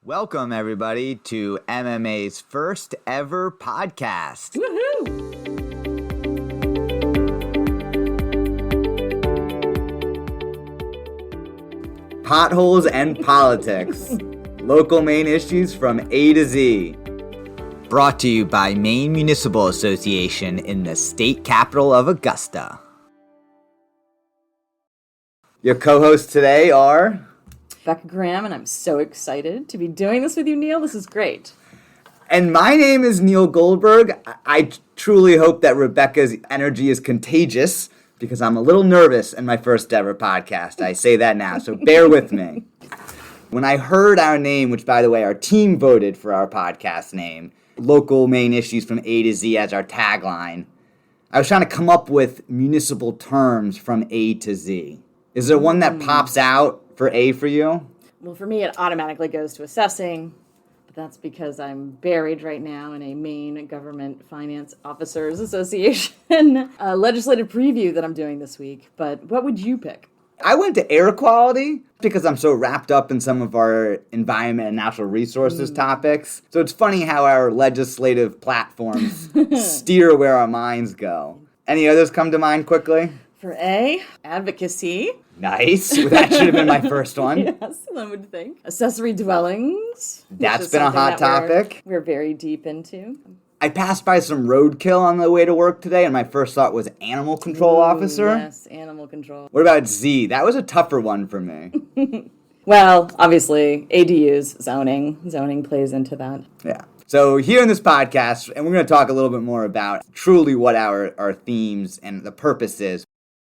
Welcome, everybody, to MMA's first ever podcast. Woohoo! Potholes and politics. Local Maine issues from A to Z. Brought to you by Maine Municipal Association in the state capital of Augusta. Your co-hosts today are... Becca Graham, and I'm so excited to be doing this with you, Neil. This is great. And my name is Neil Goldberg. I truly hope that Rebecca's energy is contagious because I'm a little nervous in my first ever podcast. I say that now, so bear with me. When I heard our name, which, by the way, our team voted for our podcast name, Local Maine Issues from A to Z as our tagline, I was trying to come up with municipal terms from A to Z. Is there one that pops out for A for you? Well, for me, it automatically goes to assessing, but that's because I'm buried right now in a Maine Government Finance Officers Association legislative preview that I'm doing this week. But what would you pick? I went to air quality because I'm so wrapped up in some of our environment and natural resources topics. So it's funny how our legislative platforms steer where our minds go. Any others come to mind quickly? For A, advocacy. Nice. That should have been my first one. Yes, one would think. Accessory dwellings. That's been a hot topic. We're very deep into. I passed by some roadkill on the way to work today, and my first thought was animal control officer. Yes, animal control. What about Z? That was a tougher one for me. Well, obviously, ADUs, zoning. Zoning plays into that. Yeah. So here in this podcast, and we're going to talk a little bit more about truly what our themes and the purpose is.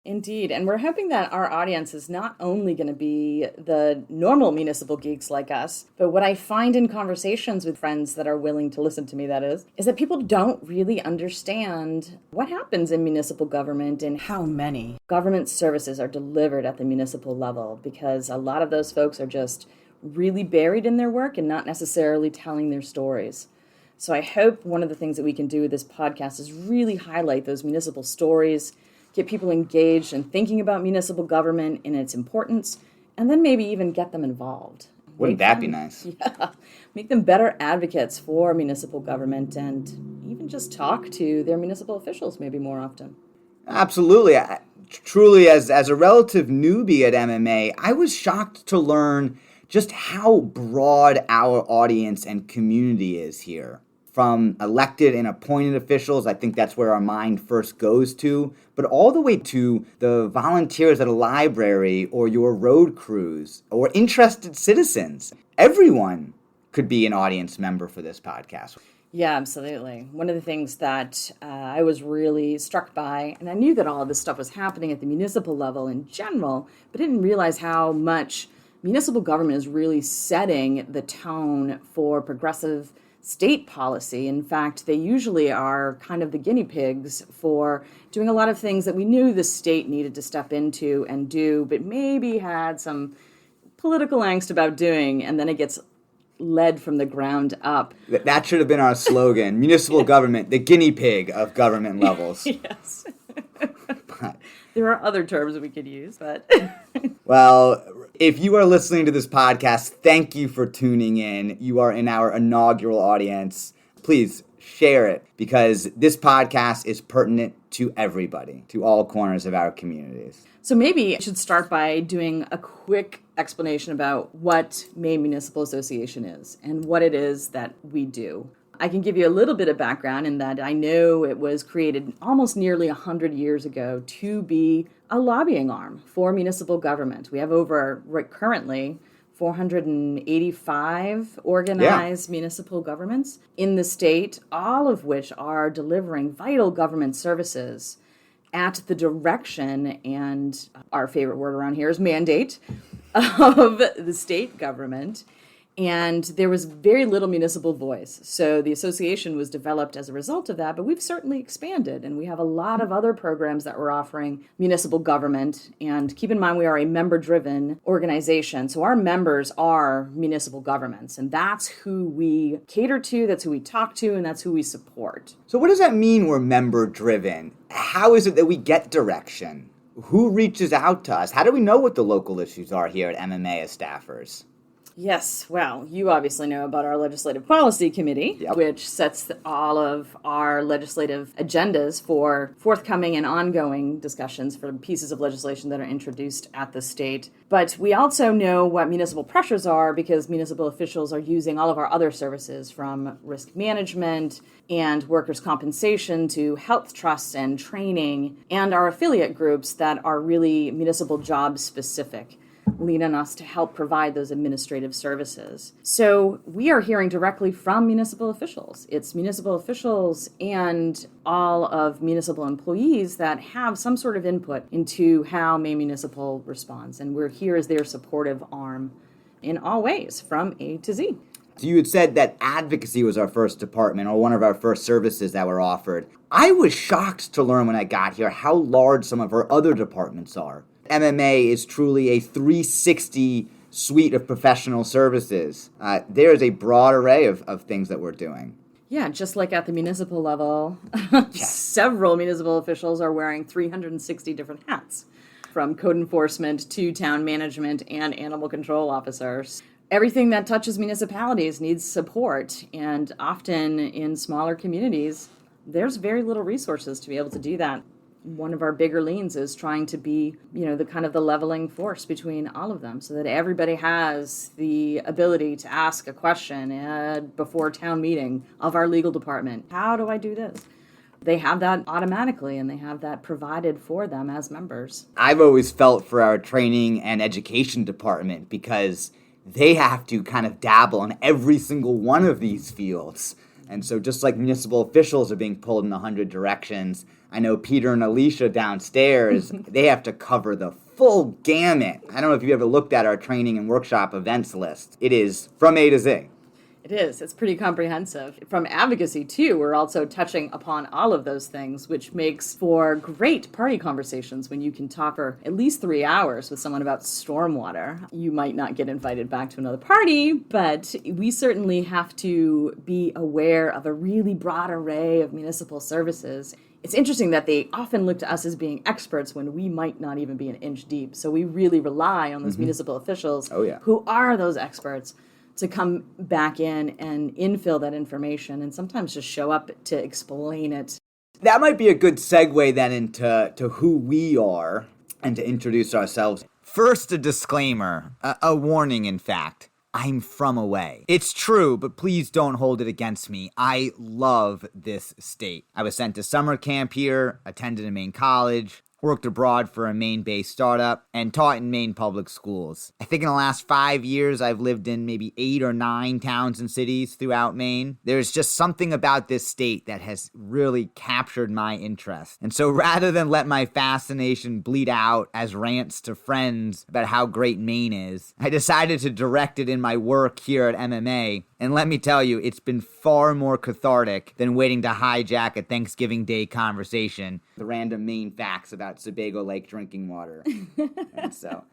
Indeed, and we're hoping that our audience is not only going to be the normal municipal geeks like us, but what I find in conversations with friends that are willing to listen to me, that is that people don't really understand what happens in municipal government and how many government services are delivered at the municipal level, because a lot of those folks are just really buried in their work and not necessarily telling their stories. So I hope one of the things that we can do with this podcast is really highlight those municipal stories, get people engaged and thinking about municipal government and its importance, and then maybe even get them involved. Wouldn't that be nice? Yeah. Make them better advocates for municipal government and even just talk to their municipal officials maybe more often. Absolutely. Truly, as a relative newbie at MMA, I was shocked to learn just how broad our audience and community is here. From elected and appointed officials, I think that's where our mind first goes to, but all the way to the volunteers at a library or your road crews or interested citizens. Everyone could be an audience member for this podcast. Yeah, absolutely. One of the things that I was really struck by, and I knew that all of this stuff was happening at the municipal level in general, but didn't realize how much municipal government is really setting the tone for progressive state policy. In fact, they usually are kind of the guinea pigs for doing a lot of things that we knew the state needed to step into and do, but maybe had some political angst about doing, and then it gets led from the ground up. That should have been our slogan, municipal government, the guinea pig of government levels. Yes. There are other terms we could use, but... Well, if you are listening to this podcast, thank you for tuning in. You are in our inaugural audience. Please share it because this podcast is pertinent to everybody, to all corners of our communities. So maybe I should start by doing a quick explanation about what Maine Municipal Association is and what it is that we do. I can give you a little bit of background in that I know it was created almost nearly 100 years ago to be a lobbying arm for municipal government. We have currently 485 organized municipal governments in the state, all of which are delivering vital government services at the direction and our favorite word around here is mandate of the state government. And there was very little municipal voice. So the association was developed as a result of that, but we've certainly expanded. And we have a lot of other programs that we're offering municipal government. And keep in mind, we are a member-driven organization. So our members are municipal governments. And that's who we cater to, that's who we talk to, and that's who we support. So what does that mean we're member-driven? How is it that we get direction? Who reaches out to us? How do we know what the local issues are here at MMA as staffers? Yes, well, you obviously know about our Legislative Policy Committee, Yep. which sets all of our legislative agendas for forthcoming and ongoing discussions for pieces of legislation that are introduced at the state. But we also know what municipal pressures are because municipal officials are using all of our other services from risk management and workers' compensation to health trusts and training and our affiliate groups that are really municipal job specific, lean on us to help provide those administrative services. So we are hearing directly from municipal officials. It's municipal officials and all of municipal employees that have some sort of input into how Maine Municipal responds. And we're here as their supportive arm in all ways, from A to Z. So you had said that advocacy was our first department or one of our first services that were offered. I was shocked to learn when I got here how large some of our other departments are. MMA is truly a 360 suite of professional services. There is a broad array of things that we're doing. Yeah, just like at the municipal level, several municipal officials are wearing 360 different hats, from code enforcement to town management and animal control officers. Everything that touches municipalities needs support, and often in smaller communities, there's very little resources to be able to do that. One of our bigger leans is trying to be, the kind of the leveling force between all of them so that everybody has the ability to ask a question before town meeting of our legal department. How do I do this? They have that automatically, and they have that provided for them as members. I've always felt for our training and education department because they have to kind of dabble in every single one of these fields. And so just like municipal officials are being pulled in 100 directions, I know Peter and Alicia downstairs, they have to cover the full gamut. I don't know if you ever looked at our training and workshop events list. It is from A to Z. It is. It's pretty comprehensive. From advocacy, too, we're also touching upon all of those things, which makes for great party conversations when you can talk for at least 3 hours with someone about stormwater. You might not get invited back to another party, but we certainly have to be aware of a really broad array of municipal services. It's interesting that they often look to us as being experts when we might not even be an inch deep. So we really rely on those municipal officials who are those experts to come back in and infill that information and sometimes just show up to explain it. That might be a good segue then into who we are and to introduce ourselves. First, a disclaimer, a warning, in fact. I'm from away. It's true, but please don't hold it against me. I love this state. I was sent to summer camp here, attended a Maine college, worked abroad for a Maine-based startup, and taught in Maine public schools. I think in the last 5 years, I've lived in maybe 8 or 9 towns and cities throughout Maine. There's just something about this state that has really captured my interest. And so rather than let my fascination bleed out as rants to friends about how great Maine is, I decided to direct it in my work here at MMA. And let me tell you, it's been far more cathartic than waiting to hijack a Thanksgiving Day conversation, the random Maine facts about Sebago Lake drinking water. And so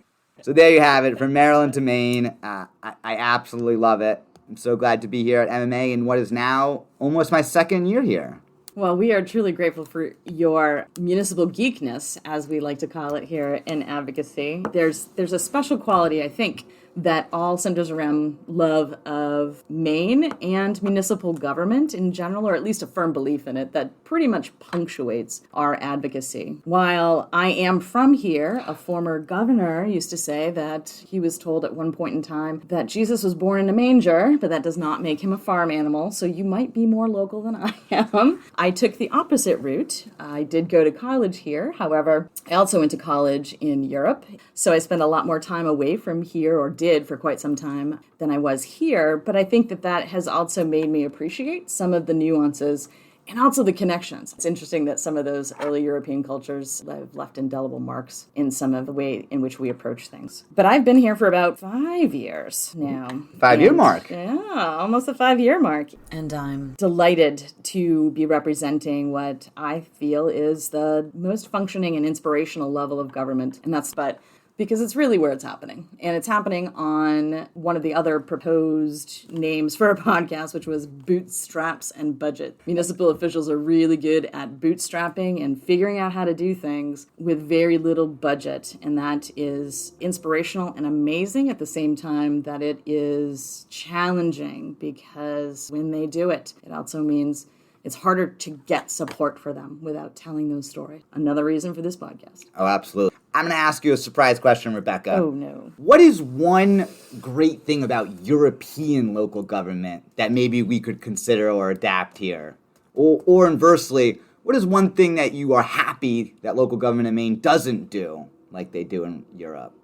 there you have it, from Maryland to Maine. I absolutely love it. I'm so glad to be here at MMA in what is now almost my second year here. Well, we are truly grateful for your municipal geekness, as we like to call it here in advocacy. There's a special quality, I think, that all centers around love of Maine and municipal government in general, or at least a firm belief in it, that pretty much punctuates our advocacy. While I am from here, a former governor used to say that he was told at one point in time that Jesus was born in a manger, but that does not make him a farm animal, so you might be more local than I am. I took the opposite route. I did go to college here. However, I also went to college in Europe, so I spent a lot more time away from here, or did for quite some time, than I was here. But I think that has also made me appreciate some of the nuances and also the connections. It's interesting that some of those early European cultures have left indelible marks in some of the way in which we approach things. But I've been here for about 5 years now. 5-year mark. Yeah, almost a 5-year mark. And I'm delighted to be representing what I feel is the most functioning and inspirational level of government. And that's but because it's really where it's happening. And it's happening on one of the other proposed names for a podcast, which was Bootstraps and Budget. Municipal officials are really good at bootstrapping and figuring out how to do things with very little budget. And that is inspirational and amazing at the same time that it is challenging, because when they do it, it also means it's harder to get support for them without telling those stories. Another reason for this podcast. Oh, absolutely. I'm going to ask you a surprise question, Rebecca. Oh, no. What is one great thing about European local government that maybe we could consider or adapt here? Or inversely, what is one thing that you are happy that local government in Maine doesn't do like they do in Europe?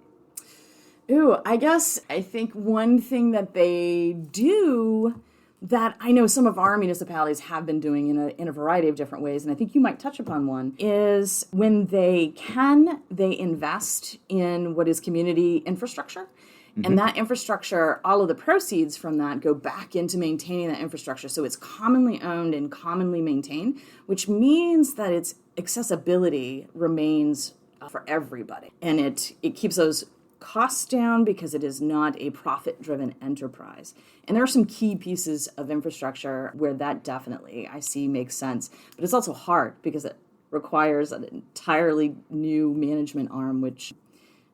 Ooh, I think one thing that they do that I know some of our municipalities have been doing in a variety of different ways, and I think you might touch upon one, is when they can, they invest in what is community infrastructure. Mm-hmm. And that infrastructure, all of the proceeds from that go back into maintaining that infrastructure. So it's commonly owned and commonly maintained, which means that its accessibility remains for everybody. And it keeps those costs down because it is not a profit-driven enterprise. And there are some key pieces of infrastructure where that definitely, I see, makes sense. But it's also hard because it requires an entirely new management arm, which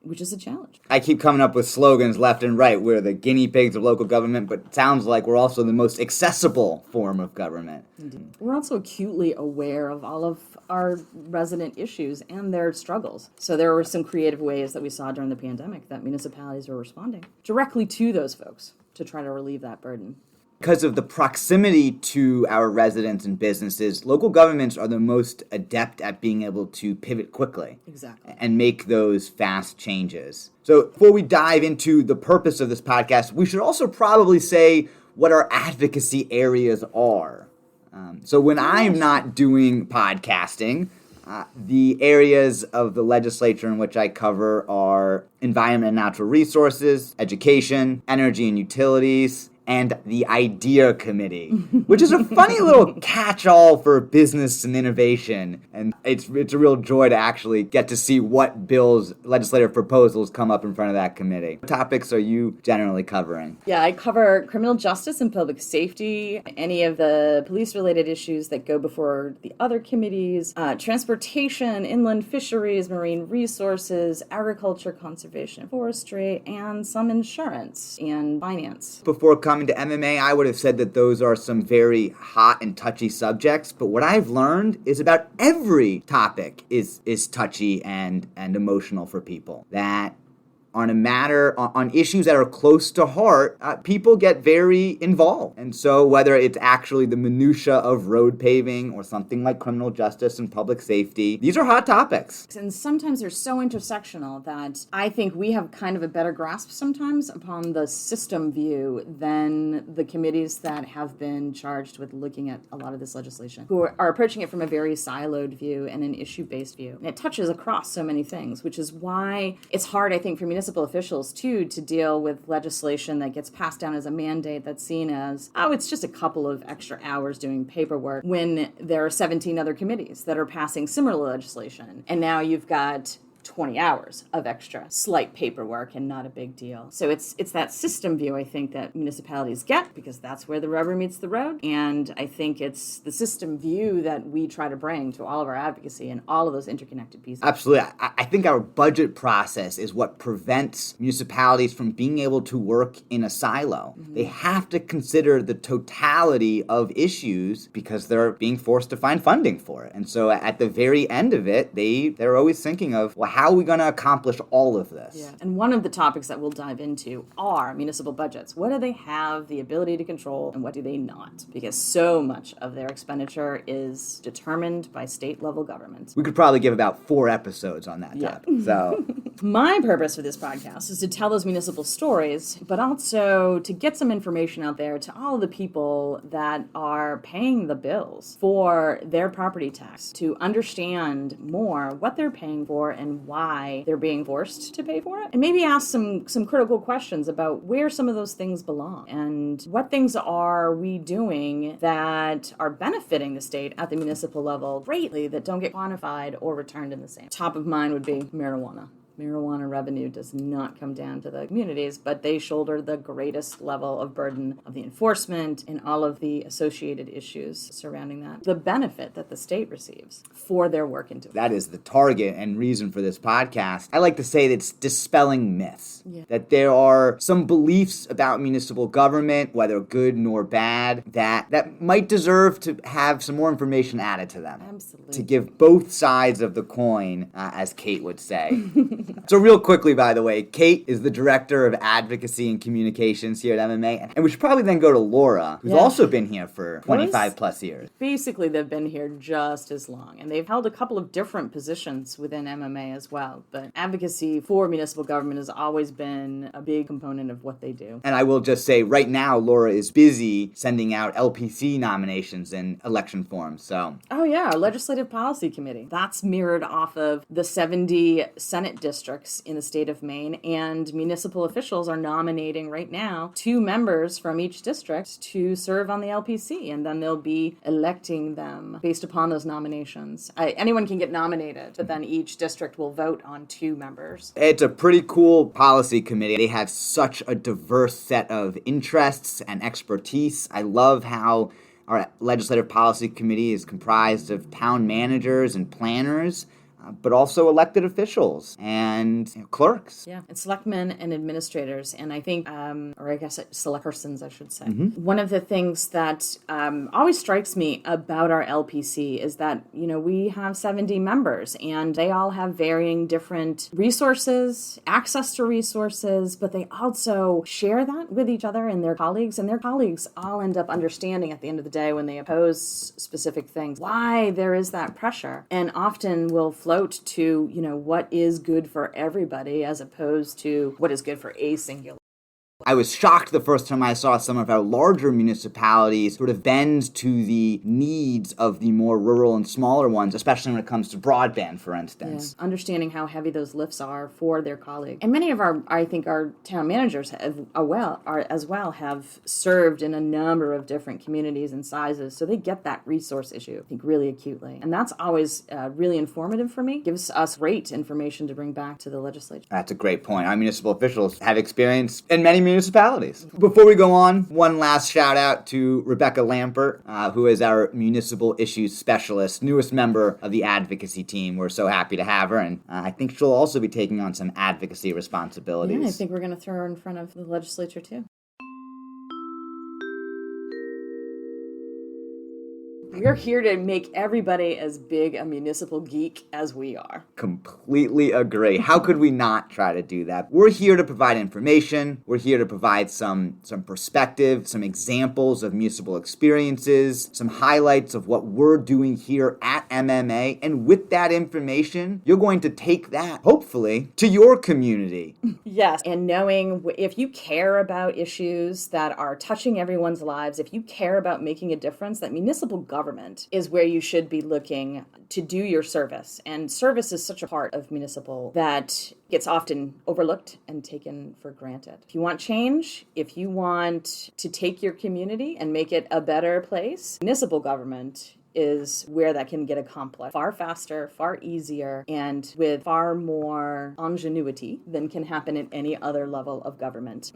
is a challenge. I keep coming up with slogans left and right. We're the guinea pigs of local government, but it sounds like we're also the most accessible form of government. Indeed. We're also acutely aware of all of our resident issues and their struggles. So there were some creative ways that we saw during the pandemic that municipalities were responding directly to those folks to try to relieve that burden. Because of the proximity to our residents and businesses, local governments are the most adept at being able to pivot quickly. Exactly. And make those fast changes. So before we dive into the purpose of this podcast, we should also probably say what our advocacy areas are. So when I'm not doing podcasting, the areas of the legislature in which I cover are environment and natural resources, education, energy and utilities, and the IDEA Committee, which is a funny little catch-all for business and innovation. And it's a real joy to actually get to see what bills, legislative proposals come up in front of that committee. What topics are you generally covering? Yeah, I cover criminal justice and public safety, any of the police-related issues that go before the other committees, transportation, inland fisheries, marine resources, agriculture, conservation and forestry, and some insurance and finance. Before coming to MMA, I would have said that those are some very hot and touchy subjects, but what I've learned is about every topic is touchy and emotional for people. That on issues that are close to heart, people get very involved. And so whether it's actually the minutia of road paving or something like criminal justice and public safety, these are hot topics. And sometimes they're so intersectional that I think we have kind of a better grasp sometimes upon the system view than the committees that have been charged with looking at a lot of this legislation, who are approaching it from a very siloed view and an issue-based view. And it touches across so many things, which is why it's hard, I think, for municipal officials, too, to deal with legislation that gets passed down as a mandate that's seen as, it's just a couple of extra hours doing paperwork, when there are 17 other committees that are passing similar legislation. And now you've got 20 hours of extra slight paperwork and not a big deal. So it's that system view, I think, that municipalities get, because that's where the rubber meets the road. And I think it's the system view that we try to bring to all of our advocacy and all of those interconnected pieces. Absolutely. I think our budget process is what prevents municipalities from being able to work in a silo. Mm-hmm. They have to consider the totality of issues because they're being forced to find funding for it. And so at the very end of it, they're always thinking of, well, how are we going to accomplish all of this? Yeah. And one of the topics that we'll dive into are municipal budgets. What do they have the ability to control and what do they not? Because so much of their expenditure is determined by state level government. We could probably give about 4 episodes on that topic. So my purpose for this podcast is to tell those municipal stories, but also to get some information out there to all of the people that are paying the bills for their property tax, to understand more what they're paying for and why they're being forced to pay for it, and maybe ask some critical questions about where some of those things belong and what things are we doing that are benefiting the state at the municipal level greatly that don't get quantified or returned in the same. Top of mind would be marijuana. marijuana revenue does not come down to the communities, but they shoulder the greatest level of burden of the enforcement and all of the associated issues surrounding that. The benefit that the state receives for their work into it. That is the target and reason for this podcast. I like to say that it's dispelling myths. Yeah. That there are some beliefs about municipal government, whether good nor bad, that might deserve to have some more information added to them. Absolutely. To give both sides of the coin, as Kate would say. So real quickly, by the way, Kate is the Director of Advocacy and Communications here at MMA. And we should probably then go to Laura, who's also been here for 25 plus years. Basically, they've been here just as long. And they've held a couple of different positions within MMA as well. But advocacy for municipal government has always been a big component of what they do. And I will just say, right now, Laura is busy sending out LPC nominations and election forms, so... Oh yeah, our Legislative Policy Committee. That's mirrored off of the 70 Senate districts in the state of Maine, and municipal officials are nominating right now 2 members from each district to serve on the LPC, and then they'll be electing them based upon those nominations. Anyone can get nominated, but then each district will vote on 2 members. It's a pretty cool policy committee. They have such a diverse set of interests and expertise. I love how our Legislative Policy Committee is comprised of town managers and planners, but also elected officials and clerks. Yeah, and selectmen and administrators, and I think, or I guess select persons, I should say. One of the things that always strikes me about our LPC is that, we have 70 members, and they all have varying different resources, access to resources, but they also share that with each other and their colleagues all end up understanding at the end of the day when they oppose specific things, why there is that pressure, and often will float to, what is good for everybody as opposed to what is good for a singular. I was shocked the first time I saw some of our larger municipalities sort of bend to the needs of the more rural and smaller ones, especially when it comes to broadband, for instance. Yeah. Understanding how heavy those lifts are for their colleagues. And many of our town managers have have served in a number of different communities and sizes, so they get that resource issue, I think, really acutely. And that's always really informative for me. Gives us great information to bring back to the legislature. That's a great point. Our municipal officials have experience in many municipalities. Before we go on, one last shout out to Rebecca Lampert, who is our municipal issues specialist, newest member of the advocacy team. We're so happy to have her, and I think she'll also be taking on some advocacy responsibilities. Yeah, I think we're going to throw her in front of the legislature too. We're here to make everybody as big a municipal geek as we are. Completely agree. How could we not try to do that? We're here to provide information. We're here to provide some perspective, some examples of municipal experiences, some highlights of what we're doing here at MMA. And with that information, you're going to take that, hopefully, to your community. Yes. And knowing if you care about issues that are touching everyone's lives, if you care about making a difference, that municipal government is where you should be looking to do your service. And service is such a part of municipal that gets often overlooked and taken for granted. If you want change, if you want to take your community and make it a better place, municipal government is where that can get accomplished far faster, far easier, and with far more ingenuity than can happen at any other level of government.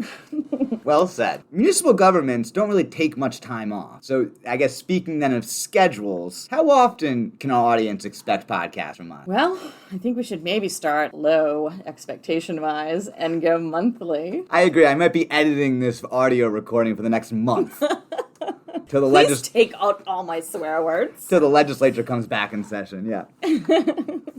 Well said. Municipal governments don't really take much time off. So I guess speaking then of schedules, how often can our audience expect podcasts from us? Well, I think we should maybe start low expectation-wise and go monthly. I agree. I might be editing this audio recording for the next month. Please take out all my swear words. Till the legislature comes back in session, yeah.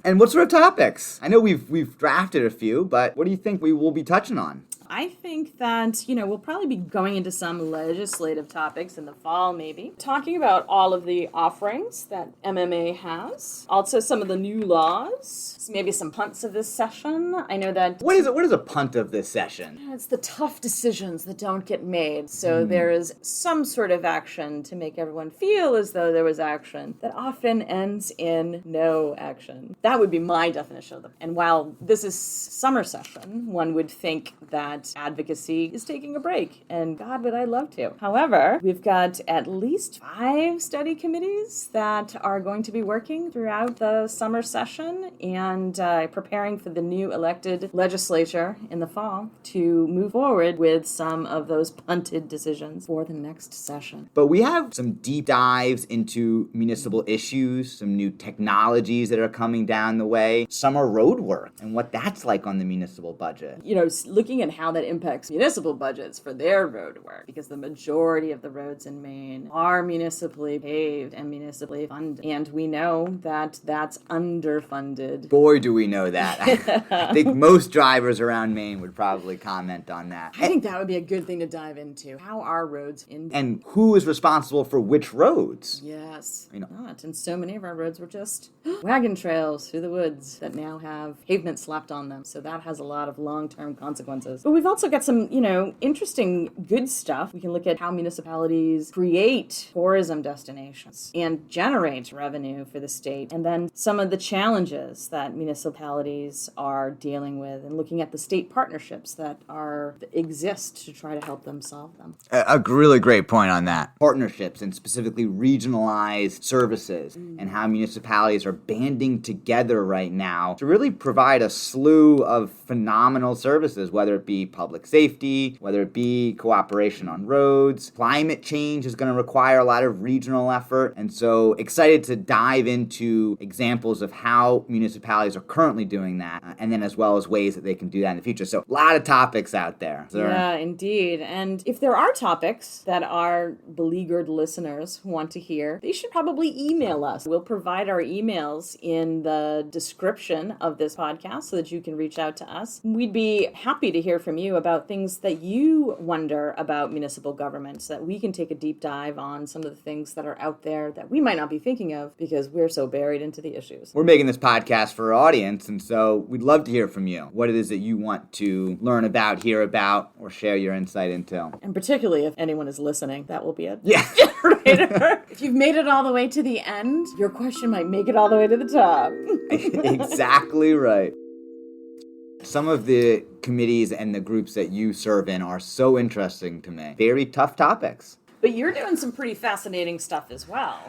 And what sort of topics? I know we've drafted a few, but what do you think we will be touching on? I think that, we'll probably be going into some legislative topics in the fall, maybe. Talking about all of the offerings that MMA has. Also some of the new laws. Maybe some punts of this session. I know that... What is a punt of this session? It's the tough decisions that don't get made. So there is some sort of action to make everyone feel as though there was action that often ends in no action. That would be my definition of them. And while this is summer session, one would think that that advocacy is taking a break. And God, would I love to. However, we've got at least 5 study committees that are going to be working throughout the summer session and preparing for the new elected legislature in the fall to move forward with some of those punted decisions for the next session. But we have some deep dives into municipal issues, some new technologies that are coming down the way, summer road work, and what that's like on the municipal budget. You know, looking at how that impacts municipal budgets for their road work, because the majority of the roads in Maine are municipally paved and municipally funded. And we know that that's underfunded. Boy, do we know that. I think most drivers around Maine would probably comment on that. I think that would be a good thing to dive into. How are roads in? And who is responsible for which roads? Yes. You know. Not. And so many of our roads were just wagon trails through the woods that now have pavement slapped on them. So that has a lot of long-term consequences. But we've also got some, interesting good stuff. We can look at how municipalities create tourism destinations and generate revenue for the state. And then some of the challenges that municipalities are dealing with and looking at the state partnerships that exist to try to help them solve them. A really great point on that. Partnerships and specifically regionalized services and how municipalities are banding together right now to really provide a slew of phenomenal services, whether it be public safety, whether it be cooperation on roads. Climate change is going to require a lot of regional effort, and so excited to dive into examples of how municipalities are currently doing that, and then as well as ways that they can do that in the future. So a lot of topics out there. Yeah, indeed. And if there are topics that our beleaguered listeners want to hear, they should probably email us. We'll provide our emails in the description of this podcast so that you can reach out to us. We'd be happy to hear from you about things that you wonder about municipal government so that we can take a deep dive on some of the things that are out there that we might not be thinking of because we're so buried into the issues. We're making this podcast for our audience, and so we'd love to hear from you. What it is that you want to learn about, hear about, or share your insight into. And particularly if anyone is listening, that will be a Yeah. generator. If you've made it all the way to the end, your question might make it all the way to the top. Exactly right. Some of the committees and the groups that you serve in are so interesting to me. Very tough topics. But you're doing some pretty fascinating stuff as well.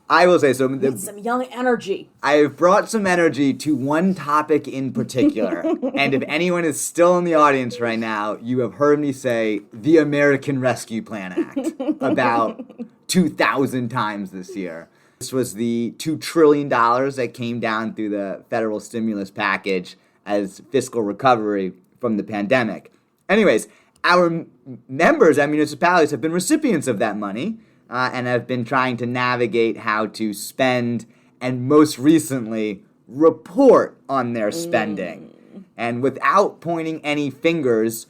I will say so. Some young energy. I've brought some energy to one topic in particular. And if anyone is still in the audience right now, you have heard me say the American Rescue Plan Act about 2,000 times this year. This was the $2 trillion that came down through the federal stimulus package as fiscal recovery from the pandemic. Anyways, our members at municipalities have been recipients of that money and have been trying to navigate how to spend and most recently report on their spending. And without pointing any fingers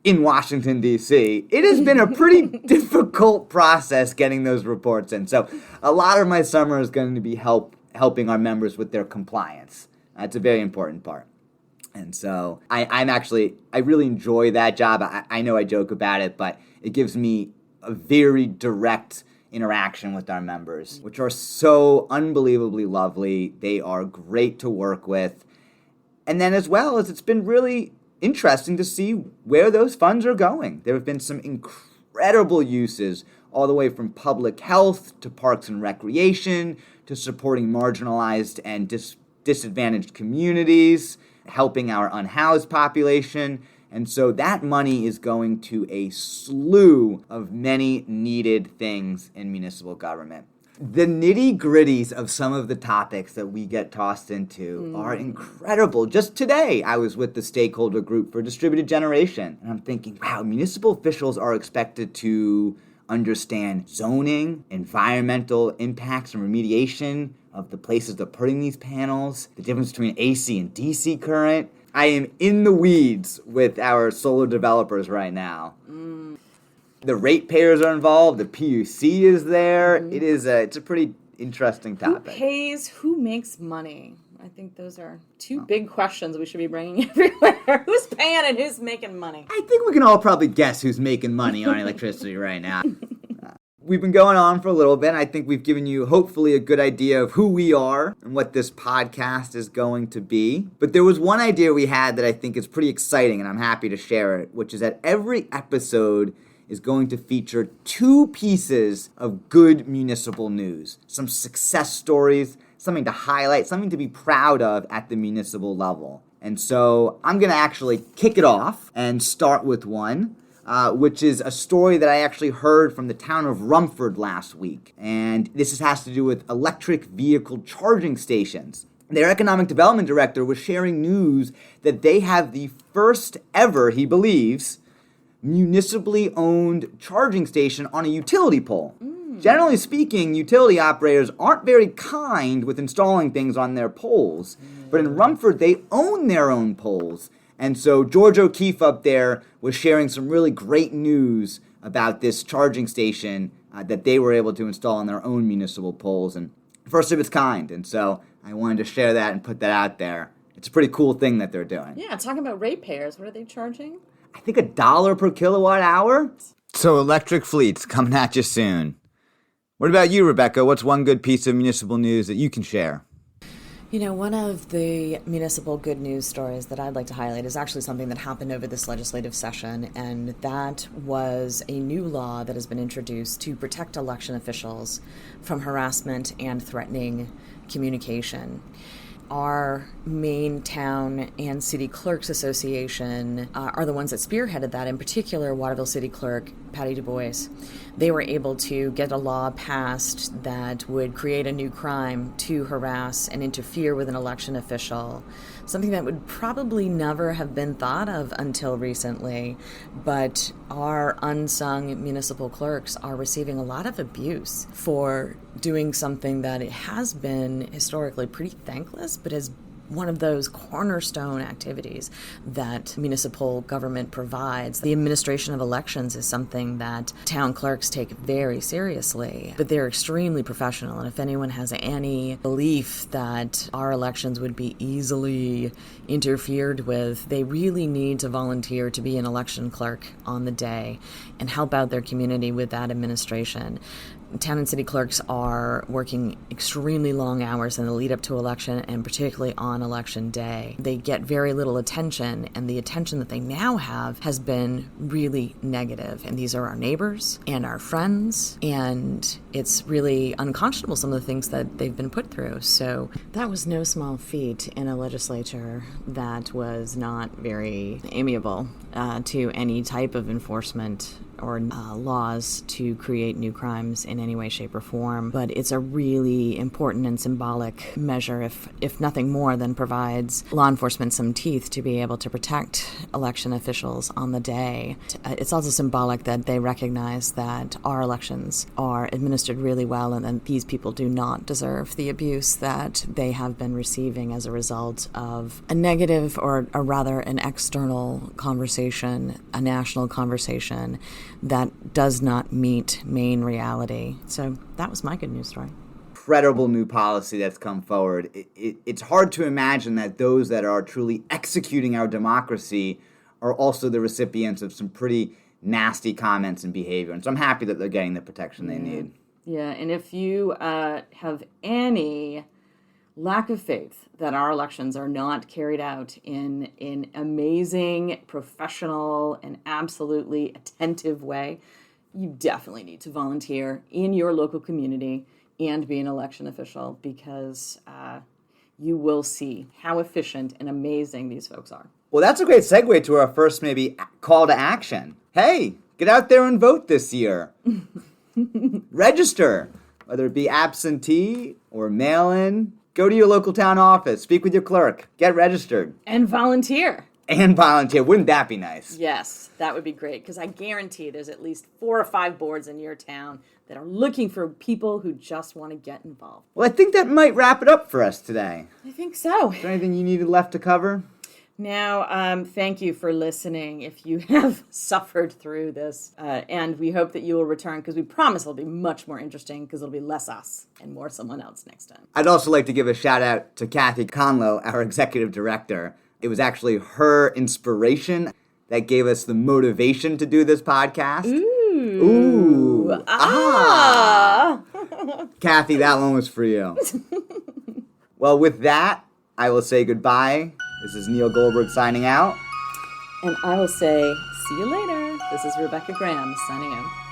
in Washington, D.C., it has been a pretty difficult process getting those reports in. So a lot of my summer is going to be helping our members with their compliance. That's a very important part. And so I really enjoy that job. I know I joke about it, but it gives me a very direct interaction with our members, which are so unbelievably lovely. They are great to work with. And then as well as it's been really interesting to see where those funds are going. There have been some incredible uses all the way from public health to parks and recreation to supporting marginalized and disadvantaged communities, helping our unhoused population. And so that money is going to a slew of many needed things in municipal government. The nitty-gritties of some of the topics that we get tossed into are incredible. Just today, I was with the stakeholder group for distributed generation, and I'm thinking, wow, municipal officials are expected to understand zoning, environmental impacts and remediation of the places they're putting these panels, the difference between AC and DC current. I am in the weeds with our solar developers right now. The ratepayers are involved. The PUC is there. It's a pretty interesting topic. Who pays? Who makes money? I think those are two big questions we should be bringing everywhere. Who's paying and who's making money? I think we can all probably guess who's making money on electricity right now. We've been going on for a little bit. I think we've given you hopefully a good idea of who we are and what this podcast is going to be. But there was one idea we had that I think is pretty exciting, and I'm happy to share it, which is that every episode is going to feature 2 pieces of good municipal news. Some success stories, something to highlight, something to be proud of at the municipal level. And so I'm going to actually kick it off and start with one. Which is a story that I actually heard from the town of Rumford last week. And this has to do with electric vehicle charging stations. Their economic development director was sharing news that they have the first ever, he believes, municipally owned charging station on a utility pole. Generally speaking, utility operators aren't very kind with installing things on their poles. But in Rumford, they own their own poles. And so George O'Keefe up there was sharing some really great news about this charging station that they were able to install on their own municipal poles, and first of its kind. And so I wanted to share that and put that out there. It's a pretty cool thing that they're doing. Yeah, talking about ratepayers, what are they charging? I think $1 per kilowatt hour. So electric fleets coming at you soon. What about you, Rebecca? What's one good piece of municipal news that you can share? You know, one of the municipal good news stories that I'd like to highlight is actually something that happened over this legislative session, and that was a new law that has been introduced to protect election officials from harassment and threatening communication. Our main town and city clerks association are the ones that spearheaded that, in particular Waterville City Clerk Patty Du Bois. They were able to get a law passed that would create a new crime to harass and interfere with an election official, something that would probably never have been thought of until recently. But our unsung municipal clerks are receiving a lot of abuse for doing something that it has been historically pretty thankless, but is one of those cornerstone activities that municipal government provides. The administration of elections is something that town clerks take very seriously, but they're extremely professional. And if anyone has any belief that our elections would be easily interfered with, they really need to volunteer to be an election clerk on the day and help out their community with that administration. Town and city clerks are working extremely long hours in the lead up to election, and particularly on election day. They get very little attention, and the attention that they now have has been really negative. And these are our neighbors and our friends, and it's really unconscionable, some of the things that they've been put through. So that was no small feat in a legislature that was not very amiable to any type of enforcement or laws to create new crimes in any way, shape, or form. But it's a really important and symbolic measure, if nothing more, than provides law enforcement some teeth to be able to protect election officials on the day. It's also symbolic that they recognize that our elections are administered really well, and that these people do not deserve the abuse that they have been receiving as a result of a negative, or rather an external conversation, a national conversation that does not meet main reality. So that was my good news story. Incredible new policy that's come forward. It's hard to imagine that those that are truly executing our democracy are also the recipients of some pretty nasty comments and behavior. And so I'm happy that they're getting the protection they need. Yeah, and if you have any lack of faith that our elections are not carried out in an amazing, professional, and absolutely attentive way, you definitely need to volunteer in your local community and be an election official, because you will see how efficient and amazing these folks are. Well, that's a great segue to our first maybe call to action. Hey, get out there and vote this year. Register, whether it be absentee or mail-in. Go to your local town office, speak with your clerk, get registered. And volunteer. Wouldn't that be nice? Yes, that would be great, because I guarantee there's at least 4 or 5 boards in your town that are looking for people who just want to get involved. Well, I think that might wrap it up for us today. I think so. Is there anything you needed left to cover? Now, thank you for listening if you have suffered through this, and we hope that you will return, because we promise it'll be much more interesting, because it'll be less us and more someone else next time. I'd also like to give a shout out to Kathy Conlow, our executive director. It was actually her inspiration that gave us the motivation to do this podcast. Ooh. Ooh. Ah. Kathy, that one was for you. Well, with that, I will say goodbye. This is Neil Goldberg signing out. And I will say, see you later. This is Rebecca Graham signing out.